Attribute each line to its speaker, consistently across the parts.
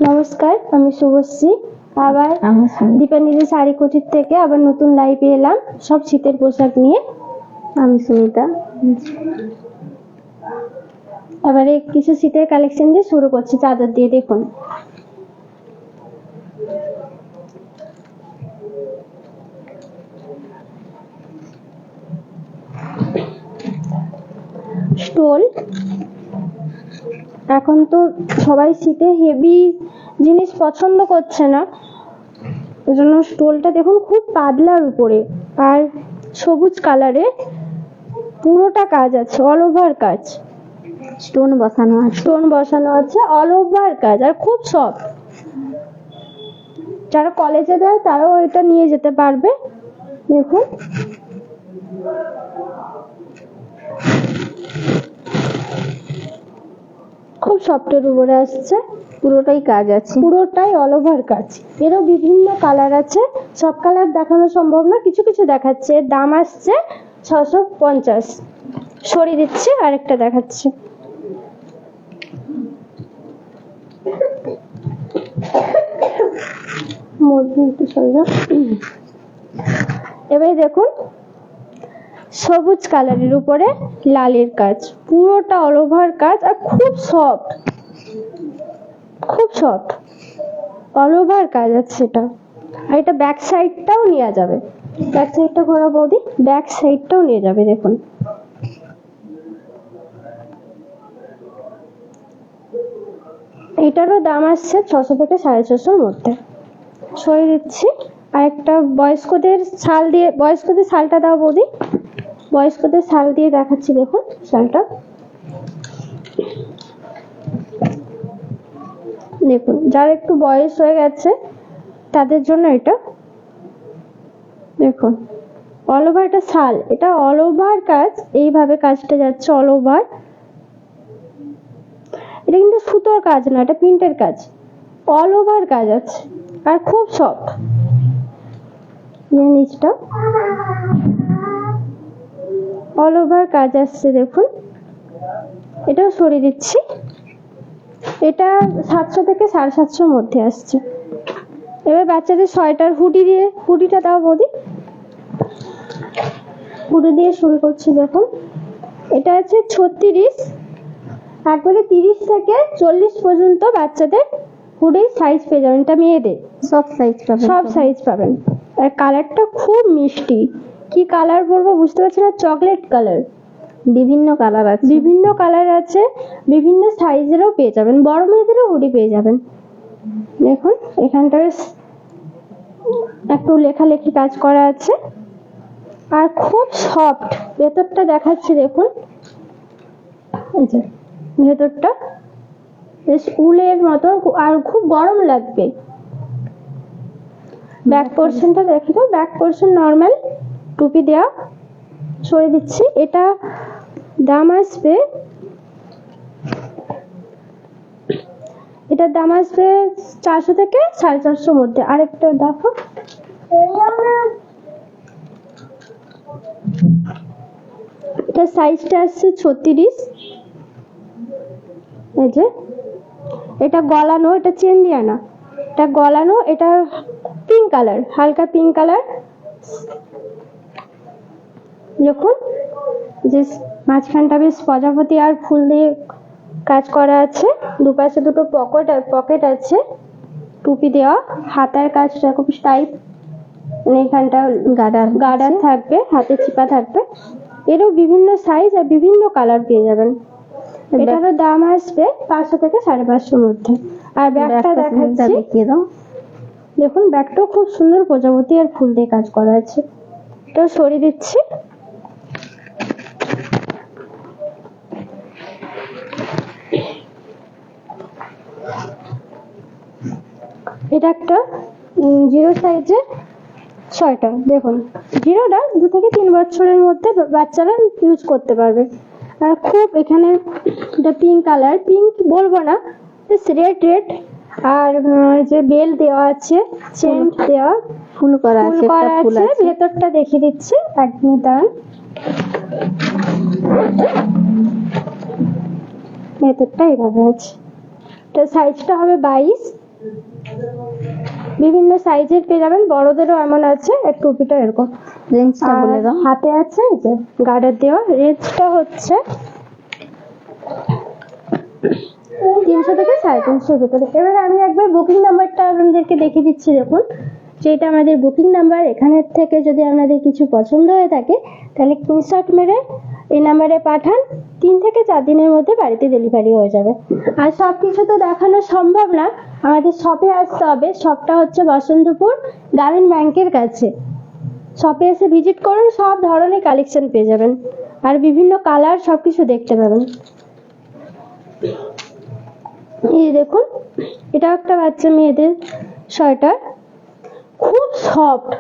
Speaker 1: নমস্কার, আমি শুভশ্রী। আবার দীপাঞ্জলি শাড়ি কুটির থেকে আবার নতুন লাইভে এলাম সব শীতের পোশাক নিয়ে।
Speaker 2: আমি সুমিতা।
Speaker 1: এবারে কিছু শীতের কালেকশন দিয়ে শুরু করছি, চাদর দিয়ে। দেখুন, স্টোল। এখন তো সবাই শীতে হেভি জিনিস পছন্দ করছে না, ওই জন্য স্টোলটা দেখুন খুব পাতলার উপরে আর সবুজ কালারে পুরোটা কাজ আছে, অল ওভার কাজ,
Speaker 2: স্টোন বসানো আছে,
Speaker 1: অল ওভার কাজ আর খুব সফট। যারা কলেজে দেয় তারাও এটা নিয়ে যেতে পারবে। দেখুন, খুব সফটের উপরে আসছে,
Speaker 2: পুরোটাই কাজ আছে,
Speaker 1: পুরোটাই অল ওভার কাজ। এরও বিভিন্ন কালার আছে, সব কালার দেখানো সম্ভব না, কিছু কিছু দেখাচ্ছে। দাম আসছে 650। সরিয়ে দিচ্ছি, আরেকটা দেখাচ্ছি। এবারে দেখুন, সবুজ কালারের উপরে লালের কাজ, পুরোটা অল ওভার কাজ আর খুব সফট, খুব সফট অল ওভার কাজ আছে এটা। আর এটা ব্যাক সাইডটাও নিয়ে যাবে, ব্যাক সাইডটা ঘোরা বৌদি, ব্যাক সাইডটাও নিয়ে যাবে। দেখুন, এটারও দাম আসছে 600 থেকে 650 মধ্যে। সরিয়ে দিচ্ছি। আর একটা বয়স্কদের শাল দিয়ে, বয়স্কদের শালটা দাও বৌদি, বয়স্কদের শাল দিয়ে দেখাচ্ছি। দেখুন শালটা, দেখুন যার একটু বয়স হয়ে গেছে তাদের জন্য এটা। দেখুন, অল ওভার এটা শাল, এটা অল ওভার কাজ, এইভাবে কাজটা যাচ্ছে অল ওভার। এটা কিন্তু সুতোর কাজ না, এটা প্রিন্টের কাজ, অল ওভার কাজ আছে আর খুব সফট। নিচটা অল ওভার কাজ আসছে, দেখুন। এটাও সরিয়ে দিচ্ছি। এটা 700 থেকে 750 মধ্যে আসছে। এবার বাচ্চাদের সোয়েটার, হুডি দিয়ে, হুডিটা দাও বৌদি, হুডি দিয়ে শুরু করছি। দেখুন, এটা আছে 36, একবারে 30 থেকে 40 পর্যন্ত বাচ্চাদের হুডির সাইজ পেয়ে যাবেন। এটা মেয়েদের
Speaker 2: সব সাইজ পাবেন,
Speaker 1: সব সাইজ পাবেন। আর কালারটা খুব মিষ্টি, কি কালার বলবো বুঝতে পারছি না, চকলেট কালার।
Speaker 2: বিভিন্ন কালার আছে,
Speaker 1: বিভিন্ন কালার আছে, বিভিন্ন সাইজেরও পেয়ে যাবেন, বড় মেয়েদেরও হুডি পেয়ে যাবেন। দেখুন, এখানটায় একটু লেখালেখি কাজ করা আছে আর খুব সফট। ভেতরটা দেখাচ্ছি, দেখুন, এই যে ভেতরটা বেশ উলের মতো আর খুব গরম লাগবে। ব্যাক পোর্শনটা দেখে দাও, ব্যাক পোর্শন নর্মাল, টুপি দেওয়া। সরিয়ে দিচ্ছি। এটা দাম আসবে, এটার দাম আসবে 400 থেকে 450 মধ্যে। আরেকটা দেখো, এটা সাইজটা আসছে 36। এই যে এটা গলানো, এটা চেন দিয়া না, এটা গলানো, এটা পিঙ্ক কালার, হালকা পিঙ্ক কালার। দেখুন যে মাঝখানটা বেশ প্রজাপতি আর ফুল দিয়ে কাজ করা আছে, দুপাশে দুটো পকেট আছে, টুপি দেওয়া, হাতার কাজটা খুব টাইট, মানে এখানটা গার্ডার থাকবে, হাতে চিপা থাকবে। এরও বিভিন্ন সাইজ আর বিভিন্ন কালার পেয়ে যাবেন। এটারও দাম আসবে 500 থেকে 550 মধ্যে। আর ব্যাগটা দেখাচ্ছি,
Speaker 2: দেখিয়ে দাও।
Speaker 1: দেখুন, ব্যাগটাও খুব সুন্দর, প্রজাপতি আর ফুল দিয়ে কাজ করা আছে। এটাও সরিয়ে দিচ্ছি। এটা একটা 0 সাইজের সোয়েটার। দেখুন, জিরোটা 2 থেকে 3 বছরের মধ্যে বাচ্চারা ইউজ করতে পারবে। আর খুব এখানে এটা পিঙ্ক কালার, পিঙ্ক বলবো না, রেড রেড, আর যে বেল দেওয়া আছে, চেন দেওয়া,
Speaker 2: ফুল করা আছে,
Speaker 1: ভেতরটা দেখিয়ে দিচ্ছি, একদম দাঁড়ান। ভেতরটা এইভাবে আছে, এটা সাইজটা হবে 22। বিভিন্ন সাইজের পেয়ে যাবেন, বড়দেরও এমন আছে। এর টুপিটা এরকম।
Speaker 2: রেঞ্জটা
Speaker 1: আর
Speaker 2: বলে দাও।
Speaker 1: হাতে আছে এই যে গার্ডার দেওয়া। রেঞ্জটা হচ্ছে 300 থেকে 350 ভিতরে। এবার আমি একবার বুকিং নাম্বারটা আপনাদেরকে দেখিয়ে দিচ্ছি। দেখুন, যেটা আমাদের বুকিং নাম্বার। এখানের থেকে যদি আপনাদের কিছু পছন্দ হয়ে থাকে তাহলে স্ক্রিনশট মেরে এই নাম্বারে পাঠান। 3 থেকে 4 দিনের মধ্যে বাড়িতে ডেলিভারি হয়ে যাবে। আর সব কিছু তো দেখানো সম্ভব না, আমাদের শপে আসতে হবে। শপটা হচ্ছে বসন্তপুর গ্রামীণ ব্যাংকের কাছে। শপে এসে ভিজিট করুন, সব ধরনের কালেকশন পেয়ে যাবেন আর বিভিন্ন কালার সবকিছু দেখতে পাবেন। এই দেখুন, এটা একটা বাচ্চা মেয়েদের সোয়েটার, খুব সফট,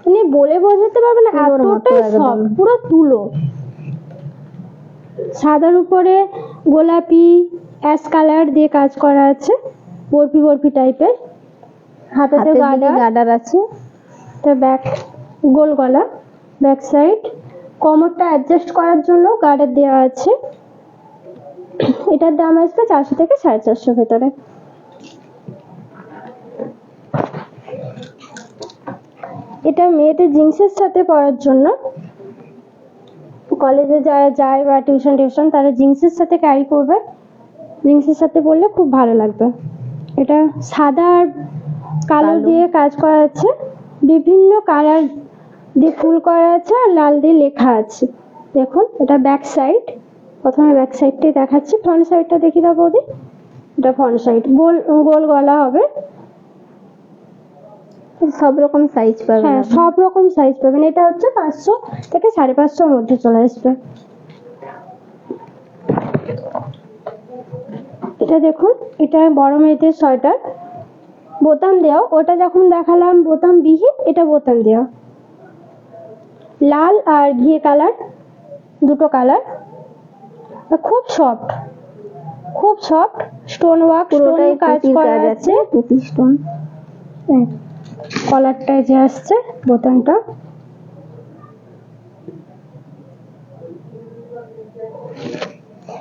Speaker 1: মানে বলে বোঝাতে পারবে না
Speaker 2: তুলোর মতো
Speaker 1: এতটাই
Speaker 2: একদম।
Speaker 1: সফট, পুরো তুলো। সাদার উপরে গোলাপি অ্যাশ কালার দিয়ে কাজ করা আছে, বরফি বরফি টাইপের। হাতেতে
Speaker 2: হাতের দিকে
Speaker 1: গার্ডার,
Speaker 2: গার্ডার আছে।
Speaker 1: এটা ব্যাক গোল গলা, ব্যাক সাইড। কোমরটা অ্যাডজাস্ট করার জন্য গার্ডার দেওয়া আছে। এটার দাম আসবে 400 থেকে 450 ভেতরে। এটা মেয়েদের জিন্সের সাথে পরার জন্য, কলেজে যারা যায় বা টিউশন তারা জিন্সের সাথে ক্যারি করবে। জিন্সের সাথে পরলে খুব ভালো লাগবে। এটা সাদা আর কালো দিয়ে কাজ করা আছে, বিভিন্ন কালার দিয়ে ফুল করা আছে আর লাল দিয়ে লেখা আছে। দেখুন, এটা ব্যাক সাইড। প্রথমে ব্যাক সাইডটাই দেখাচ্ছি, ফ্রন্ট সাইডটা দেখি দাও বৌদি। এটা ফ্রন্ট সাইড, গোল গোল গলা হবে।
Speaker 2: সব রকম সাইজ পাবেন।
Speaker 1: হ্যাঁ, সব রকম সাইজ পাবেন। এটা হচ্ছে 500 থেকে 550 মধ্যে চলে আসবে। এটা দেখুন, এটা বড় মেয়েদের সোয়েটার, বোতাম দেওয়া। ওটা যখন দেখালাম বোতাম বিহীন, এটা বোতাম দেওয়া। লাল আর ঘিয়ে কালার, দুটো কালার। খুব সফট, খুব সফট। স্টোন ওয়ার্ক,
Speaker 2: পুরোটাই
Speaker 1: কাজ
Speaker 2: পুঁতির
Speaker 1: করা
Speaker 2: কাজ
Speaker 1: আছে।
Speaker 2: আছে, পুঁতি স্টোন।
Speaker 1: কলারটায় যে আসছে বোতামটা।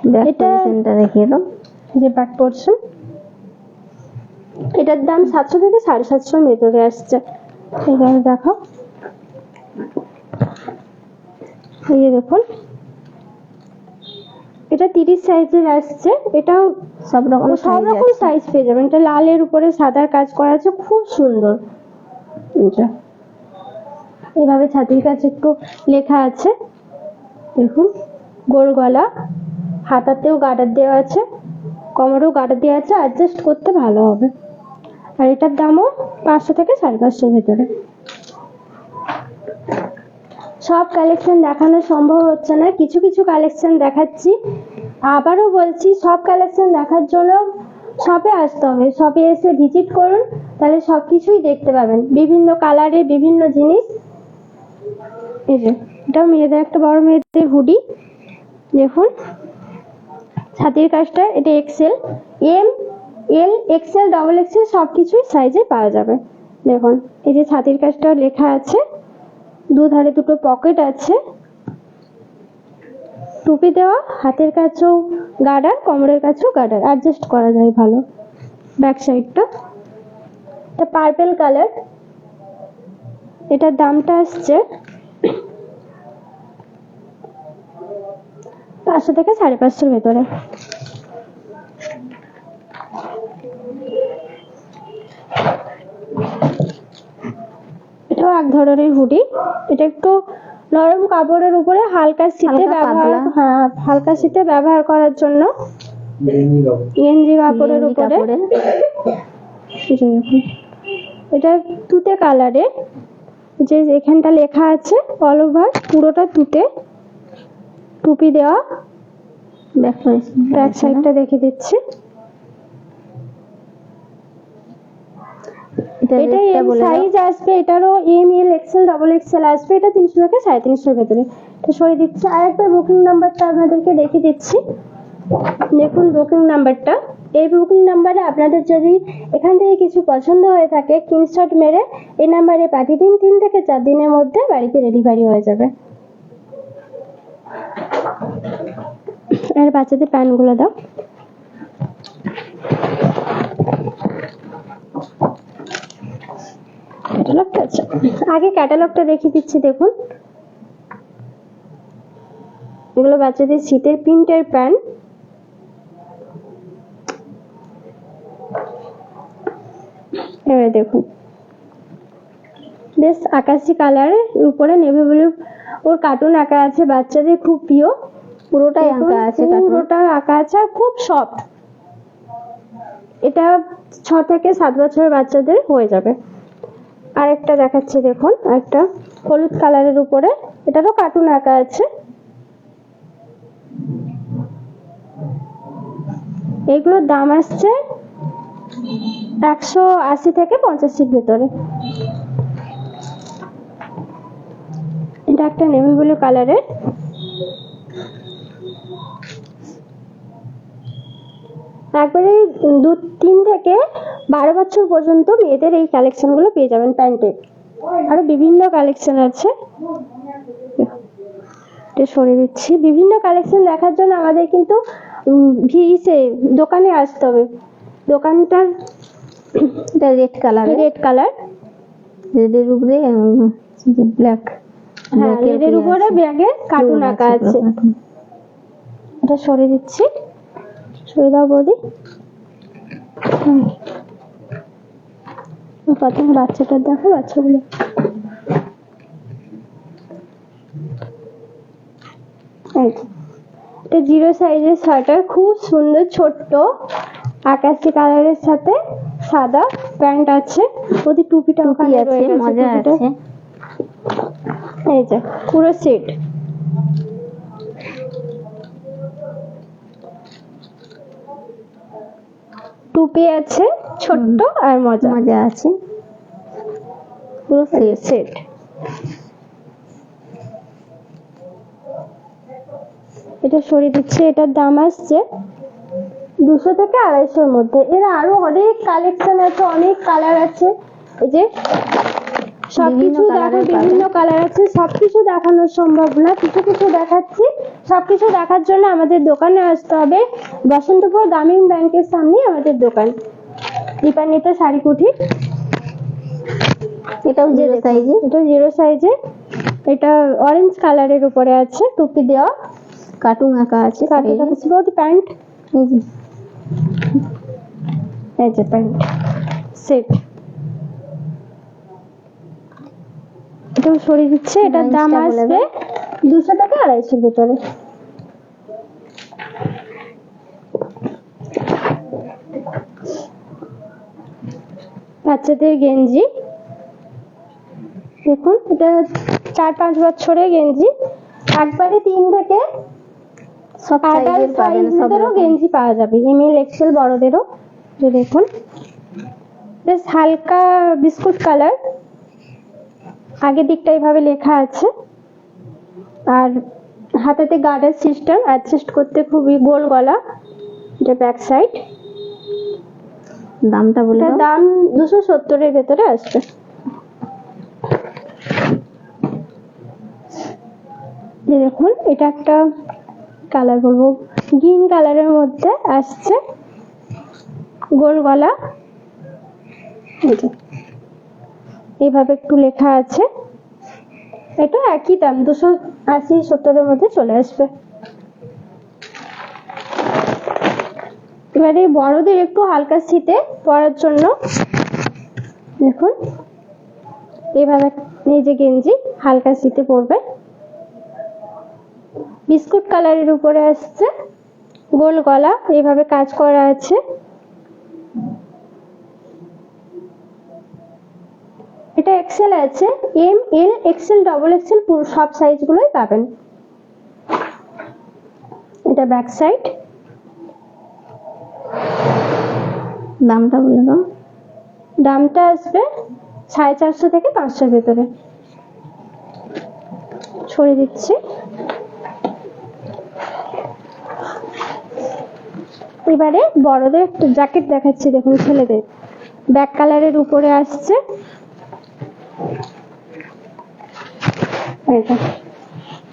Speaker 2: ব্যাক
Speaker 1: এটা-
Speaker 2: পজিশনটা দেখিয়ে দাও।
Speaker 1: যে ব্যাক পোর্শন, এটার দাম 700 থেকে 750 ভেতরে আসছে। এবারে দেখো, এই যে দেখুন, এটা 30 সাইজের আসছে। এটাও
Speaker 2: সব রকম
Speaker 1: সব রকম সাইজ পেয়ে যাবেন। এটা লালের উপরে সাদার কাজ করা আছে, খুব সুন্দর। এটা এইভাবে ছাতির কাছে একটু লেখা আছে। দেখুন, গোল গলা, হাতাতেও গার্ডার দেওয়া আছে, কোমরেও গার্ডার দেওয়া আছে। অ্যাডজাস্ট করতে ভালো হবে। আর এটার দামও 500 থেকে 550 ভেতরে। সব কালেকশন দেখানো সম্ভব হচ্ছে না, কিছু কিছু কালেকশন দেখাচ্ছি। আবারও বলছি, সব কালেকশন দেখার জন্য শপে আসতে হবে। শপে এসে ভিজিট করুন, তাহলে সব কিছুই দেখতে পাবেন, বিভিন্ন কালারের বিভিন্ন জিনিস। এই যে এটাও মেয়েদের, একটা বড় মেয়েদের হুডি। দেখুন ছাতির কাজটা, এটা Excel, M, L, XL, double Excel সব কিছুই সাইজে পাওয়া যাবে। দেখুন, এই যে ছাতির কাজটাও লেখা আছে, দুধারে দুটো পকেট আছে, টুপি দেওয়া, হাতের কাছেও গার্ডার, কোমরের কাছেও গার্ডার, অ্যাডজাস্ট করা যায় ভালো। ব্যাক সাইডটা এটা পার্পল কালার। এটার দামটা আসছে 500 থেকে 550 ভেতরে। এটাও এক ধরনের হুডি। এটা একটু নরম কাপড়ের উপরে হালকা শীতে
Speaker 2: হালকা
Speaker 1: ব্যবহার,
Speaker 2: পাতলা।
Speaker 1: হ্যাঁ হালকা শীতে ব্যবহার করার জন্য। গেঞ্জি কাপড়ের
Speaker 2: গেঞ্জি
Speaker 1: উপরে।
Speaker 2: কাপড়ে।
Speaker 1: এই যে দেখুন, এটা তুতে কালারে, যে এখানটা লেখা আছে অল ওভার পুরোটা তুতে, টুপি দেওয়া।
Speaker 2: Back position.
Speaker 1: ব্যাক সাইডটা দেখে দিচ্ছি। এটা এম সাইজ আসবে, এটারও M, L, XL, double Excel আসবে। এটা 300 থেকে 350 ভেতরে। এটা সরিয়ে দিচ্ছি। আর একটা বুকিং নাম্বারটা আপনাদেরকে দেখিয়ে দিচ্ছি। দেখুন বুকিং নাম্বারটা, এই বুকিং নাম্বারে আপনাদের যদি এখান থেকে কিছু পছন্দ হয়ে থাকে স্ক্রিনশট মেরে এই নাম্বারে পাঠিয়ে দিন। 3 থেকে 4 দিনের মধ্যে বাড়িতে ডেলিভারি হয়ে যাবে। আর বাচ্চাদের প্যান্টগুলো দাও। আগে ক্যাটালগটা দেখিয়ে দিচ্ছি, দেখুন এগুলো বাচ্চাদের শীতের প্রিন্টের প্যান্ট। এবারে দেখুন বেশ আকাশি কালারের উপরে নেভি ব্লু ওর কার্টুন আঁকা আছে, বাচ্চাদের খুব প্রিয়।
Speaker 2: পুরোটাই আঁকা আছে,
Speaker 1: পুরোটা আঁকা আছে আর খুব সফট। এটা 6 থেকে 7 বছরের বাচ্চাদের হয়ে যাবে। আরেকটা দেখাচ্ছি, দেখুন একটা হলুদ কালারের উপরে, এটারও কার্টুন আঁকা আছে। এগুলোর দাম আসছে 180 থেকে 85 ভিতরে। এটা একটা নেভি ব্লু কালারের। একবারে 3 থেকে 12 বছর পর্যন্ত মেয়েদের এই কালেকশন গুলো পেয়ে যাবেন প্যান্টের। আরো বিভিন্ন কালেকশন আছে, এটা সরিয়ে দিচ্ছি। বিভিন্ন কালেকশন দেখার জন্য আমাদের কিন্তু দোকানে আসতে হবে। দোকানটার
Speaker 2: রেড কালার,
Speaker 1: রেডের উপরে
Speaker 2: ব্ল্যাক,
Speaker 1: হ্যাঁ রেডের উপরে ব্যাগে কার্টুন আঁকা আছে। এটা সরিয়ে দিচ্ছি, সরিয়ে দাও বৌদি। প্রথমে বাচ্চাটা দেখো, বাচ্চাগুলো এটা 0 সাইজের সোয়েটার, খুব সুন্দর ছোট্ট আকাশি কালারের সাথে সাদা প্যান্ট আছে। ওদের টুপিটা ওখানে
Speaker 2: আছে, মজা আছে।
Speaker 1: এই যে পুরো সেট। টুপি আছে ছোট্ট আর মজা
Speaker 2: আছে,
Speaker 1: পুরো সেট। এটা সরিয়ে দিচ্ছি। এটার দাম আসছে 200 থেকে 250 মধ্যে। এর আরো অনেক কালেকশন আছে, অনেক কালার আছে। এই যে সবকিছু দেখো, বিভিন্ন কালার আছে, সবকিছু দেখানো সম্ভব না, কিছু কিছু দেখাচ্ছি। সবকিছু দেখার জন্য আমাদের দোকানে আসতে হবে। বসন্তপুর গ্রামীণ ব্যাংকের সামনে আমাদের দোকান, দীপান্বিতা শাড়ি কুঠি।
Speaker 2: এটাও 0 সাইজে,
Speaker 1: এটা 0 সাইজে। এটা অরেঞ্জ কালারের উপরে আছে, টুপি দেওয়া,
Speaker 2: কার্টুন আঁকা আছে।
Speaker 1: প্যান্ট, এই যে প্যান্ট সেট। এটাও সরিয়ে দিচ্ছে। এটার দাম আসবে 200 থেকে 250 ভিতরে। বাচ্চাদের গেঞ্জি দেখুন, এটা 4-5 বছরের গেঞ্জি। একবারে 3 থেকে
Speaker 2: সব সাইজের পাবেন,
Speaker 1: সবরও গেঞ্জি পাওয়া যাবে, এমএল এক্সেল বড়দেরও। যে দেখুন বেশ হালকা বিস্কুট কালার, আগের দিকটা এইভাবে লেখা আছে। আর হাতেতে গার্ডার সিস্টেম, অ্যাডজাস্ট করতে খুবই গোল গলা। এটা ব্যাক সাইড।
Speaker 2: দামটা বলে দাও।
Speaker 1: দাম 270 এর ভেতরে আসবে। দেখুন এটা একটা কালার বলবো, গ্রিন কালারের মধ্যে আসছে, গোল গলা। এইভাবে একটু লেখা আছে। এটা একই দাম, 280-70 এর মধ্যে চলে আসবে। এবারে বড়দের একটু হালকা শীতে পরার জন্য দেখুন এইভাবে এই যে গেঞ্জি হালকা শীতে পরবে, বিস্কুট কালারের উপরে আসছে, গোল গলা, এইভাবে কাজ করা আছে। এটা এক্সেল আছে, M L XL double XL পুরো সব সাইজ গুলোই পাবেন। এটা ব্যাক সাইড।
Speaker 2: দামটা বলে দাও।
Speaker 1: দামটা আসবে 450 থেকে 500 ভেতরে। ছড়িয়ে দিচ্ছি। এবারে বড়দের একটা জ্যাকেট দেখাচ্ছি, দেখুন ছেলেদের ব্যাক কালারের উপরে আসছে।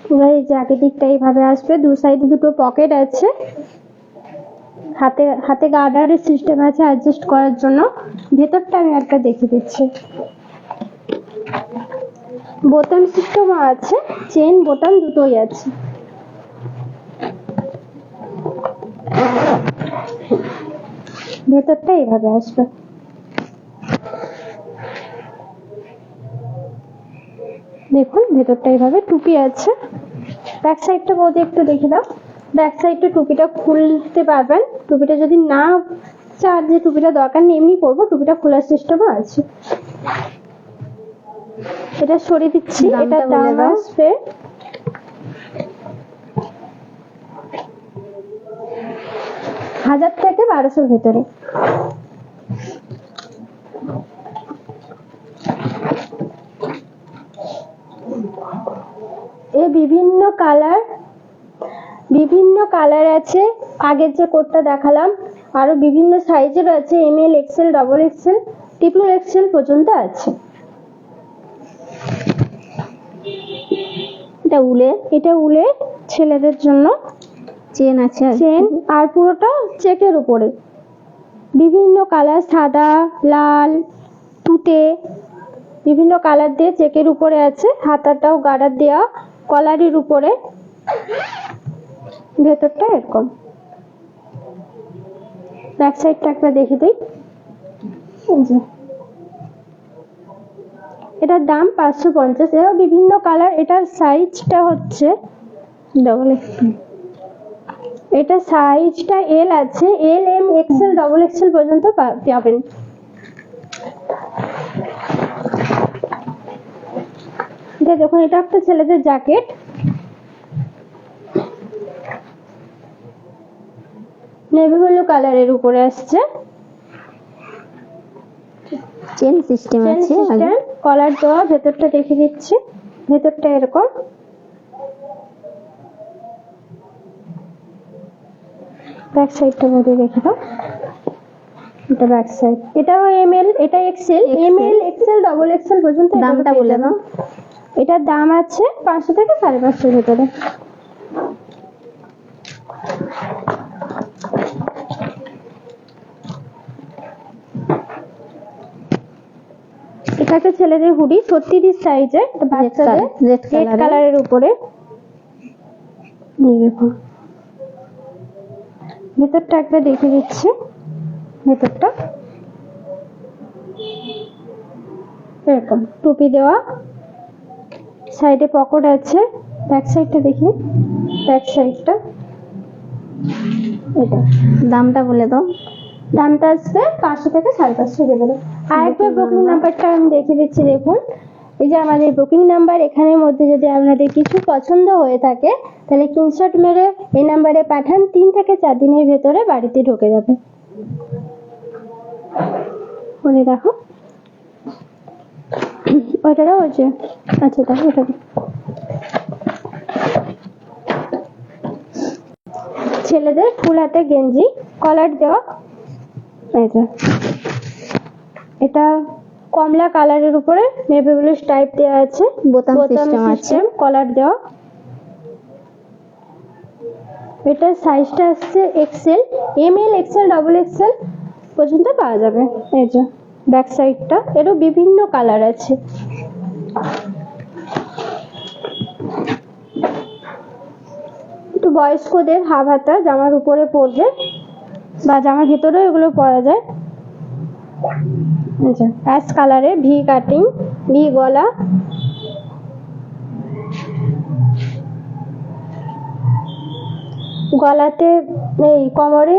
Speaker 1: পুরো এই জ্যাকেট দিকটা এইভাবে আসবে, দু সাইডে দুটো পকেট আছে, হাতে গার্ডারের সিস্টেম আছে অ্যাডজাস্ট করার জন্য। ভেতরটা আমি একটা দেখিয়ে দিচ্ছি। বোতাম সিস্টেম আছে, চেন বোতাম দুটোই আছে। ভেতরটা এইভাবে আসবে। দেখুন ভেতরটা এইভাবে টুপি আছে। ব্যাক সাইডটা বৌদি একটু দেখে দাও। ব্যাক সাইডটা টুপিটা খুলতে পারবেন। টুপিটা যদি না চার যে টুপিটা দরকার নেই এমনি পরবো, টুপিটা খোলার সিস্টেমও আছে। এটা সরিয়ে দিচ্ছি। এটা দাম আসবে 1000 থেকে 1200 ভেতরে। এই বিভিন্ন কালার আছে। আগের যে কোটটা দেখালাম আরো বিভিন্ন সাইজের আছে, M L, XL, double XL, triple XL পর্যন্ত আছে। এটা উলের ছেলেদের জন্য।
Speaker 2: চেন আছে,
Speaker 1: চেন আর পুরোটা চেকের উপরে বিভিন্ন কালার, সাদা, লাল, তুতে, বিভিন্ন কালার দিয়ে চেকের উপরে আছে। হাতাটাও গার্ডার দেওয়া, কলারের উপরে। ভেতরটা এরকম। ব্যাক সাইডটা একবার দেখে দিই। এটার দাম 550। এরও বিভিন্ন কালার। এটার সাইজটা হচ্ছে ডবল এক্সেল। এটা সাইজটা এল আছে, এল, এম, এক্সেল, ডবল এক্সেল পর্যন্ত পাবেন। এটা দেখুন, এটা একটা ছেলেদের জ্যাকেট। নেভি ব্লু কালারের উপরে আসছে।
Speaker 2: চেন সিস্টেম আছে,
Speaker 1: কলার দেওয়া। ভেতরটা দেখে দিচ্ছি। ভেতরটা এরকম। ব্যাক সাইডটা বলে দেখে দাও। এটা ব্যাক সাইড। এটাও এমএল, এটা XL, M L, XL, double XL পর্যন্ত।
Speaker 2: দামটা বলে দাও।
Speaker 1: এটার দাম আছে 500 থেকে 550 ভেতরে। এটা একটা ছেলেদের হুডি, 36 সাইজের, বাচ্চাদের, রেড কালারের উপরে। দেখুন ভেতরটা একবার দেখে দিচ্ছি। ভেতরটা এরকম টুপি দেওয়া, সাইডে পকেট আছে। ব্যাক সাইডটা দেখি। ব্যাক সাইডটা এটা।
Speaker 2: দামটা বলে দাও।
Speaker 1: দামটা আসবে 500 থেকে 550 ভেতরে। আরেকবার বুকিং নাম্বারটা আমি দেখে দিচ্ছি। দেখুন এই যে আমাদের বুকিং নাম্বার। এখানের মধ্যে যদি আপনাদের কিছু পছন্দ হয়ে থাকে তাহলে স্ক্রিনশট মেরে এই নাম্বারে পাঠান। 3 থেকে 4 দিনের ভেতরে বাড়িতে ঢুকে যাবে। মনে রাখো ওইটাও হচ্ছে। আচ্ছা তাহলে ওটা ছেলেদের ফুল হাতে গেঞ্জি, কলার দেওয়া। এটা কমলা কালারের উপরে নেভি ব্লু টাইপ দেওয়া আছে,
Speaker 2: বোতাম সিস্টেম,
Speaker 1: কলার দেওয়া। এটা সাইজটা আসছে XL, M L, XL, double XL পর্যন্ত পাওয়া যাবে। এই যে ব্যাক সাইডটা। এরও বিভিন্ন কালার আছে। একটু বয়স্কদের হাফ হাতা জামার উপরে পরবে বা জামার ভিতরেও এগুলো পরা যায়। আচ্ছা অ্যাশ কালারে, ভি কাটিং, ভি গলা। গলাতে এই কোমরে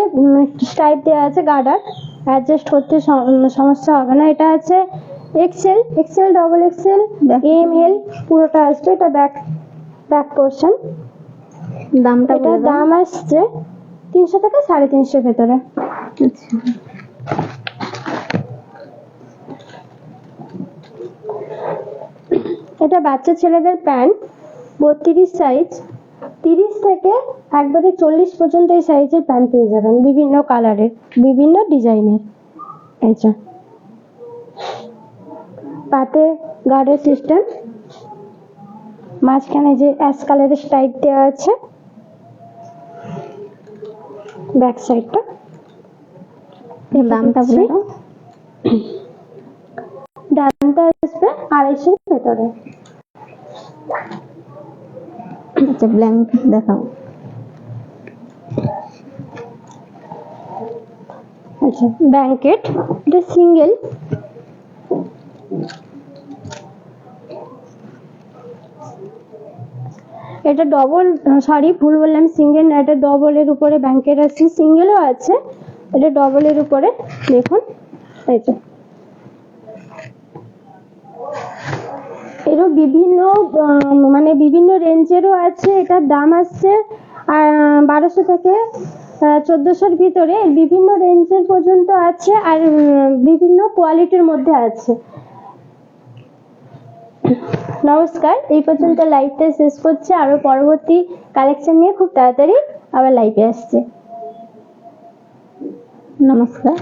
Speaker 1: স্টাইপ দেওয়া আছে, গার্ডার। অ্যাডজাস্ট করতে সমস্যা হবে না। এটা আছে XL, XL, double XL, M L পুরোটা আসবে। এটা ব্যাক পোর্শন।
Speaker 2: দামটা
Speaker 1: এটা দাম আসছে 300 থেকে 350 ভেতরে। এটা বাচ্চা ছেলেদের প্যান্ট, 32 সাইজ। 30 থেকে একবারে 40 পর্যন্ত এই সাইজের প্যান্ট পেয়ে যাবেন, বিভিন্ন কালারের, বিভিন্ন ডিজাইনের। আচ্ছা পাতে গার্ডের সিস্টেম, মাঝখানে যে অ্যাশ কালারের স্টাইপ দেওয়া আছে। ব্যাক সাইডটা। দামটা বলে দাও। দামটা আসবে 250 ভেতরে।
Speaker 2: আচ্ছা ব্ল্যাঙ্ক দেখাও।
Speaker 1: আচ্ছা ব্ল্যাঙ্কেট, এটা সিঙ্গেল, এটা ডবল, সরি ভুল বললাম, সিঙ্গেল না, এটা ডবলের উপরে ব্ল্যাঙ্কেট আছে, সিঙ্গেলও আছে, এটা ডবলের উপরে। দেখুন এই যে এরও বিভিন্ন মানে বিভিন্ন রেঞ্জেরও আছে। এটার দাম আসছে 1200 থেকে 1400-র ভিতরে, বিভিন্ন রেঞ্জের পর্যন্ত আছে, আর বিভিন্ন কোয়ালিটির মধ্যে আছে। নমস্কার, এই পর্যন্ত লাইভটা শেষ করছি, আরো পরবর্তী কালেকশন নিয়ে খুব তাড়াতাড়ি আবার লাইভে আসছে।
Speaker 2: নমস্কার।